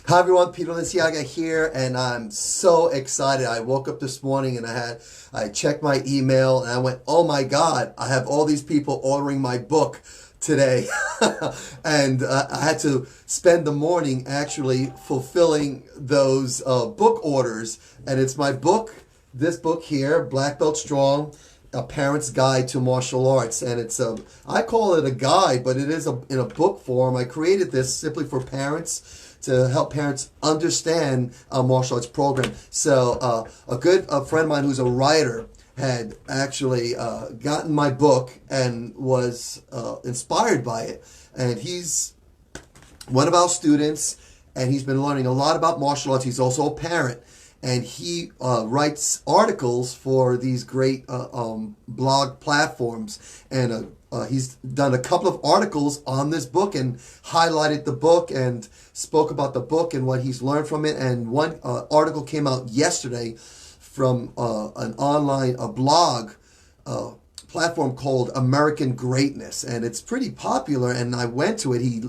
Hi everyone, Peter Liciaga here, and I'm so excited. I woke up this morning and I checked my email and I went, oh my God, I have all these people ordering my book today. And I had to spend the morning actually fulfilling those book orders. And it's my book, this book here, Black Belt Strong, A Parent's Guide to Martial Arts. And it's I call it a guide, but it is in a book form. I created this simply for parents to help parents understand a martial arts program. So a good friend of mine who's a writer had actually gotten my book and was inspired by it. And he's one of our students, and he's been learning a lot about martial arts. He's also a parent, and he writes articles for these great blog platforms. And he's done a couple of articles on this book and highlighted the book and spoke about the book and what he's learned from it. And one article came out yesterday from an online blog platform called American Greatness, and it's pretty popular, and I went to it. He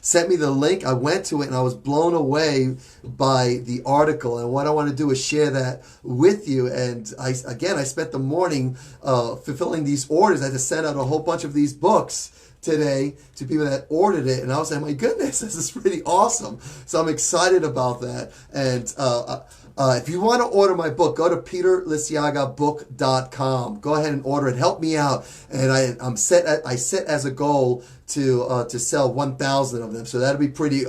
sent me the link. I went to it and I was blown away by the article, and what I want to do is share that with you. And I spent the morning fulfilling these orders. I had to send out a whole bunch of these books today to people that ordered it, and I was like, my goodness, this is pretty awesome. So I'm excited about that. And if you want to order my book, go to peterliciagabook.com. Go ahead and order it. Help me out. And I set as a goal to sell 1,000 of them. So that'll be pretty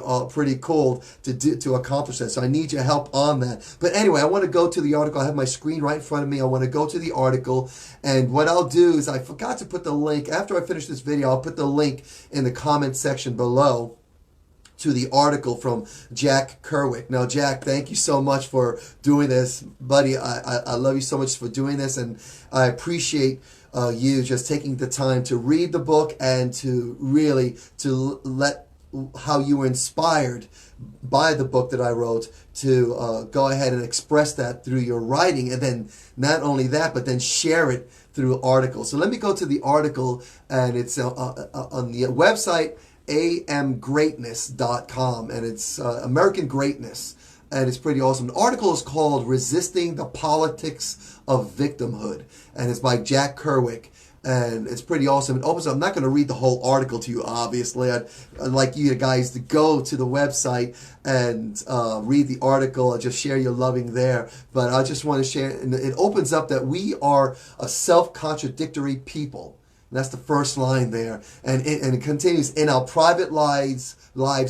cool to accomplish that. So I need your help on that. But anyway, I want to go to the article. I have my screen right in front of me. I want to go to the article, and what I'll do is I forgot to put the link. After I finish this video, I'll put the link in the comment section below to the article from Jack Kerwick. Now, Jack, thank you so much for doing this, buddy. I love you so much for doing this, and I appreciate you just taking the time to read the book and to really let how you were inspired by the book that I wrote to go ahead and express that through your writing, and then not only that, but then share it through articles. So let me go to the article, and it's on the website amgreatness.com, and it's American Greatness, and it's pretty awesome. The article is called Resisting the Politics of Victimhood, and it's by Jack Kerwick, and it's pretty awesome. It opens up. I'm not going to read the whole article to you, obviously. I'd like you guys to go to the website and read the article and just share your loving there. But I just want to share, and it opens up that we are a self-contradictory people. That's the first line there. And it continues, in our private lives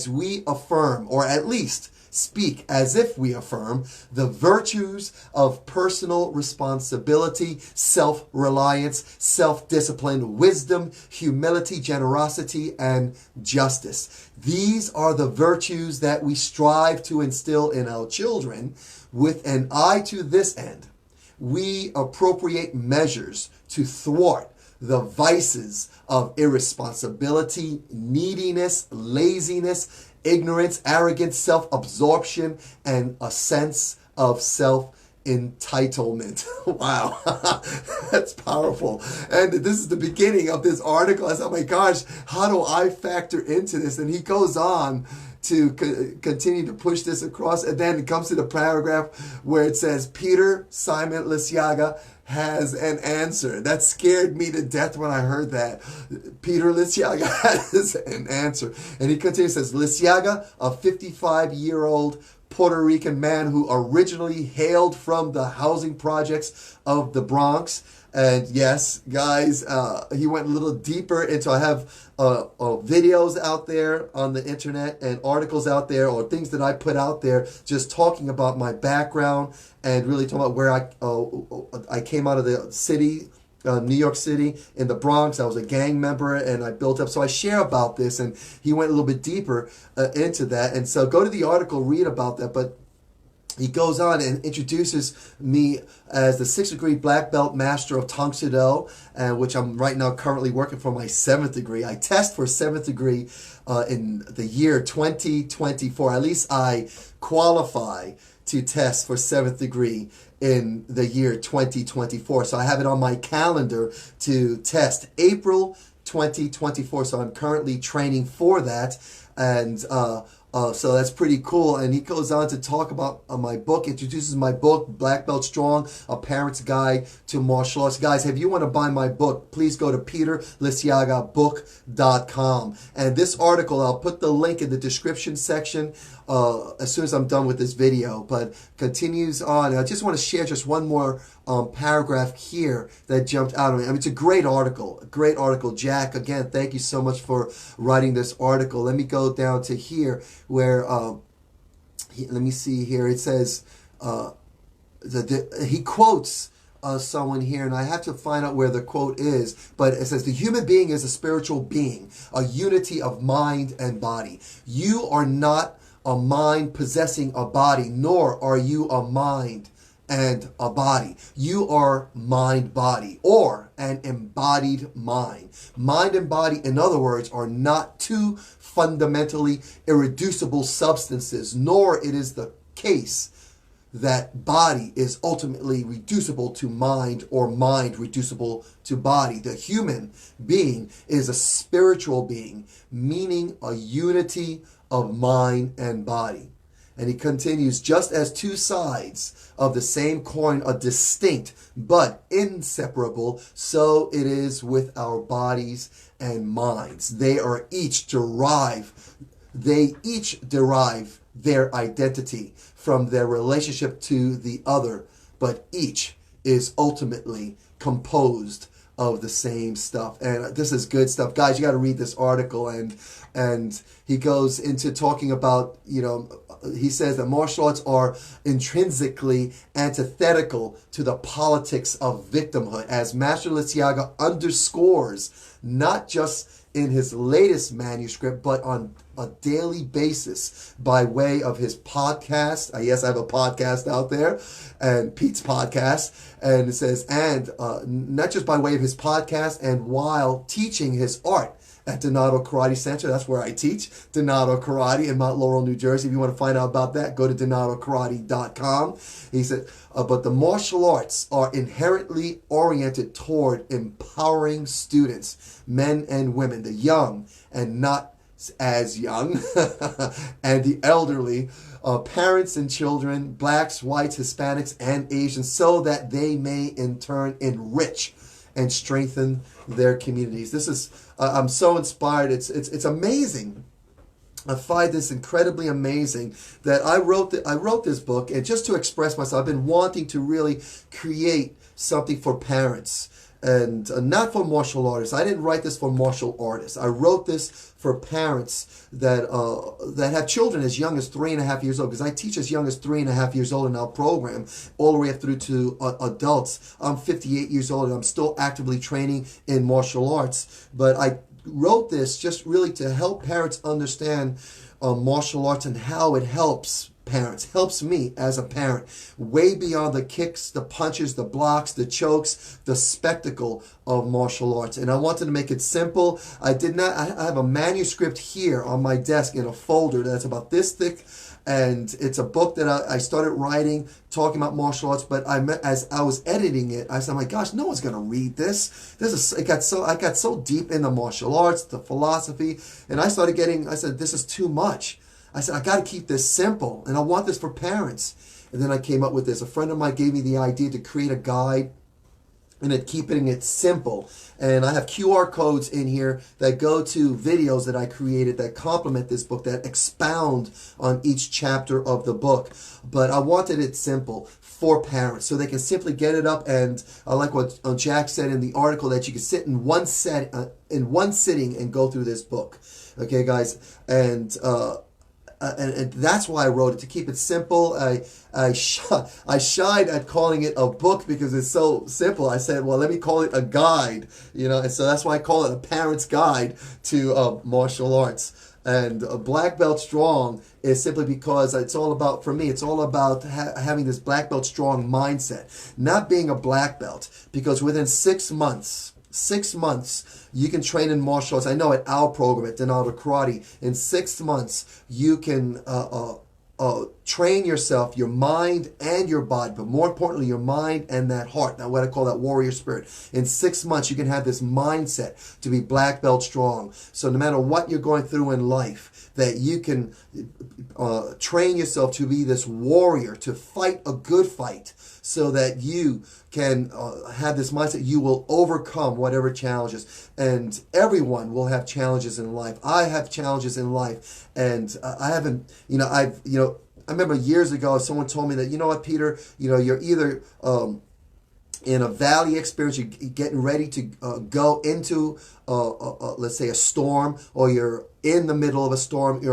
we affirm, or at least speak as if we affirm, the virtues of personal responsibility, self-reliance, self-discipline, wisdom, humility, generosity, and justice. These are the virtues that we strive to instill in our children. With an eye to this end, we appropriate measures to thwart the vices of irresponsibility, neediness, laziness, ignorance, arrogance, self-absorption, and a sense of self-entitlement. Wow, that's powerful. And this is the beginning of this article. I said, oh my gosh, how do I factor into this? And he goes on to continue to push this across, and then it comes to the paragraph where it says, Peter Simon Liciaga has an answer. That scared me to death when I heard that. Peter Liciaga has an answer. And he continues, says, Liciaga, a 55-year-old Puerto Rican man who originally hailed from the housing projects of the Bronx. And yes, guys, he went a little deeper into, I have videos out there on the internet and articles out there, or things that I put out there, just talking about my background and really talking about where I came out of the city, New York City, in the Bronx. I was a gang member, and I built up. So I share about this, and he went a little bit deeper into that. And so go to the article, read about that. But he goes on and introduces me as the 6th degree black belt master of Tang Soo Do, which I'm right now currently working for my 7th degree. I test for 7th degree in the year 2024. At least I qualify to test for 7th degree in the year 2024. So I have it on my calendar to test April 2024. So I'm currently training for that. And So that's pretty cool. And he goes on to talk about my book, introduces my book, Black Belt Strong, A Parent's Guide to Martial Arts. Guys, if you want to buy my book, please go to peterliciagabook.com. And this article, I'll put the link in the description section as soon as I'm done with this video. But continues on. I just want to share just one more paragraph here that jumped out at me. I mean, it's a great article. A great article. Jack, again, thank you so much for writing this article. Let me go down to here where, let me see here. It says, he quotes someone here, and I have to find out where the quote is, but it says, the human being is a spiritual being, a unity of mind and body. You are not a mind possessing a body, nor are you a mind and a body. You are mind-body, or an embodied mind. Mind and body, in other words, are not two fundamentally irreducible substances, nor it is the case that body is ultimately reducible to mind or mind reducible to body. The human being is a spiritual being, meaning a unity of mind and body. And he continues, just as two sides of the same coin are distinct but inseparable, so it is with our bodies and minds. They each derive their identity from their relationship to the other, but each is ultimately composed of the same stuff. And this is good stuff. Guys, you got to read this article. And he goes into talking about, he says that martial arts are intrinsically antithetical to the politics of victimhood, as Master Liciaga underscores, not just in his latest manuscript, but on a daily basis by way of his podcast. Yes, I have a podcast out there, and Pete's podcast. And it says, and not just by way of his podcast, and while teaching his art at Donato Karate Center. That's where I teach, Donato Karate in Mount Laurel, New Jersey. If you want to find out about that, go to donatokarate.com. He said, but the martial arts are inherently oriented toward empowering students, men and women, the young and not as young, and the elderly, parents and children, blacks, whites, Hispanics, and Asians, so that they may in turn enrich and strengthen their communities. This is, I'm so inspired. It's amazing. I find this incredibly amazing that I wrote this book, and just to express myself, I've been wanting to really create something for parents and not for martial artists. I didn't write this for martial artists. I wrote this for parents that have children as young as 3.5 years old, because I teach as young as 3.5 years old in our program, all the way up through to adults. I'm 58 years old and I'm still actively training in martial arts. But I wrote this just really to help parents understand martial arts and how it helps parents, helps me as a parent, way beyond the kicks, the punches, the blocks, the chokes, the spectacle of martial arts. And I wanted to make it simple. I have a manuscript here on my desk in a folder that's about this thick, and it's a book that I started writing, talking about martial arts. But as I was editing it, I said, "Oh my gosh, no one's gonna read this. I got so deep in the martial arts, the philosophy, and I said, this is too much. I said, I got to keep this simple, and I want this for parents." And then I came up with this. A friend of mine gave me the idea to create a guide and keeping it simple. And I have QR codes in here that go to videos that I created that complement this book, that expound on each chapter of the book. But I wanted it simple for parents, so they can simply get it up. And I like what Jack said in the article, that you can sit in one sitting and go through this book. Okay, guys, and that's why I wrote it, to keep it simple. I shied at calling it a book because it's so simple. I said, well, let me call it a guide, and so that's why I call it A Parent's Guide to Martial Arts. And Black Belt Strong is simply because it's all about, for me, it's all about having this Black Belt Strong mindset, not being a black belt, because within 6 months, you can train in martial arts. I know at our program at Donato Karate, in 6 months, you can train yourself, your mind and your body, but more importantly, your mind and that heart. Now, what I call that warrior spirit. In 6 months, you can have this mindset to be black belt strong. So no matter what you're going through in life, that you can train yourself to be this warrior, to fight a good fight, so that you can have this mindset. You will overcome whatever challenges, and everyone will have challenges in life. I have challenges in life, and I haven't, I remember years ago, someone told me that, you know what, Peter, you're either in a valley experience, you're getting ready to go into, let's say, a storm, or you're in the middle of a storm,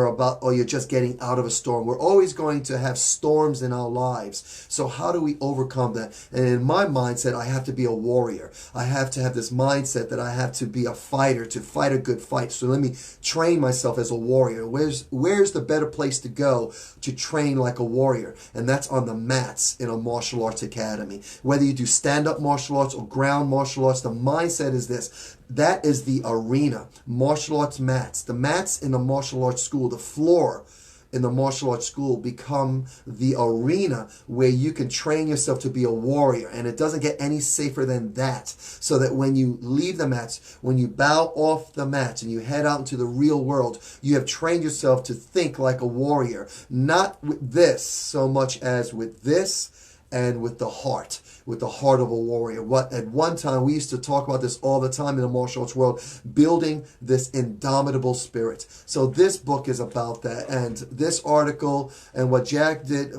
or you're just getting out of a storm. We're always going to have storms in our lives. So how do we overcome that? And in my mindset, I have to be a warrior. I have to have this mindset that I have to be a fighter, to fight a good fight. So let me train myself as a warrior. Where's the better place to go to train like a warrior? And that's on the mats in a martial arts academy. Whether you do stand-up martial arts or ground martial arts, the mindset is this. That is the arena. Martial arts mats. The mats in the martial arts school, the floor in the martial arts school, become the arena where you can train yourself to be a warrior. And it doesn't get any safer than that. So that when you leave the mats, when you bow off the mats and you head out into the real world, you have trained yourself to think like a warrior. Not with this so much as with this, and with the heart of a warrior. At one time, we used to talk about this all the time in the martial arts world, building this indomitable spirit. So this book is about that. And this article and what Jack did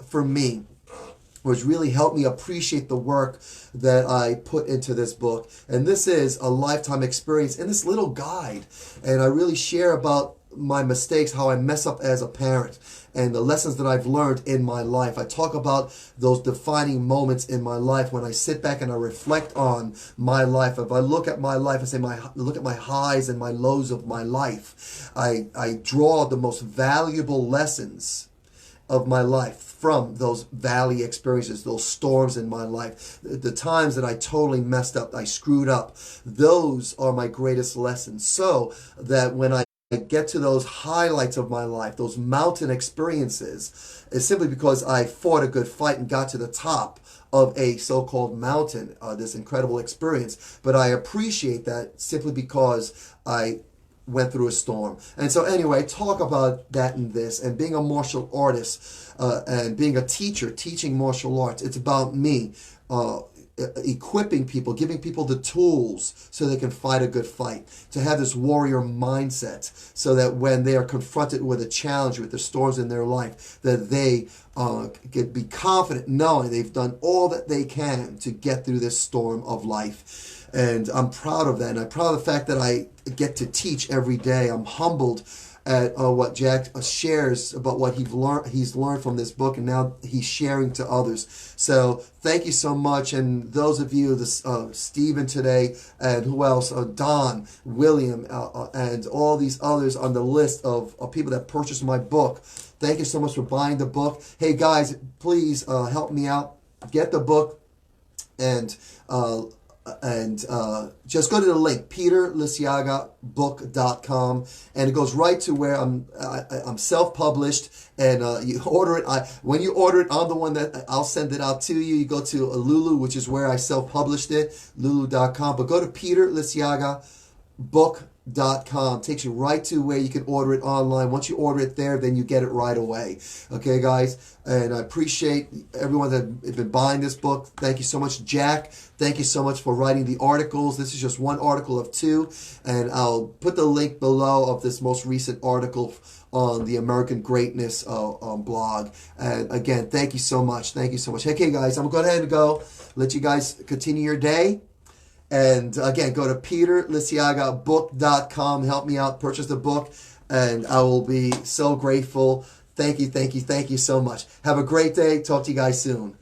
for me was really help me appreciate the work that I put into this book. And this is a lifetime experience in this little guide. And I really share about my mistakes, how I mess up as a parent, and the lessons that I've learned in my life. I talk about those defining moments in my life when I sit back and I reflect on my life. If I look at my life and say, look at my highs and my lows of my life, I draw the most valuable lessons of my life from those valley experiences, those storms in my life, the times that I totally messed up, I screwed up. Those are my greatest lessons. So that when I get to those highlights of my life, those mountain experiences, is simply because I fought a good fight and got to the top of a so-called mountain, this incredible experience. But I appreciate that simply because I went through a storm. And so anyway, talk about that in this, and being a martial artist and being a teacher, teaching martial arts. It's about me equipping people, giving people the tools so they can fight a good fight, to have this warrior mindset, so that when they are confronted with a challenge, with the storms in their life, that they can be confident knowing they've done all that they can to get through this storm of life. And I'm proud of that, and I'm proud of the fact that I get to teach every day. I'm humbled at what Jack shares about what he's learned from this book, and now he's sharing to others. So thank you so much. And those of you, Stephen today, and who else, Don, William, and all these others on the list of people that purchased my book, thank you so much for buying the book. Hey guys, please help me out. Get the book, and just go to the link, peterliciagabook.com, and it goes right to where I'm self-published, and you order it. When you order it, I'm the one that I'll send it out to you. You go to Lulu, which is where I self-published it, lulu.com, but go to peterliciagabook.com. Takes you right to where you can order it online. Once you order it there, then you get it right away. Okay, guys? And I appreciate everyone that has been buying this book. Thank you so much, Jack. Thank you so much for writing the articles. This is just one article of 2, and I'll put the link below of this most recent article on the American Greatness blog. And again, thank you so much. Thank you so much. Okay, guys, I'm going to go ahead and go. Let you guys continue your day. And again, go to peterliciagabook.com. Help me out. Purchase the book. And I will be so grateful. Thank you, thank you, thank you so much. Have a great day. Talk to you guys soon.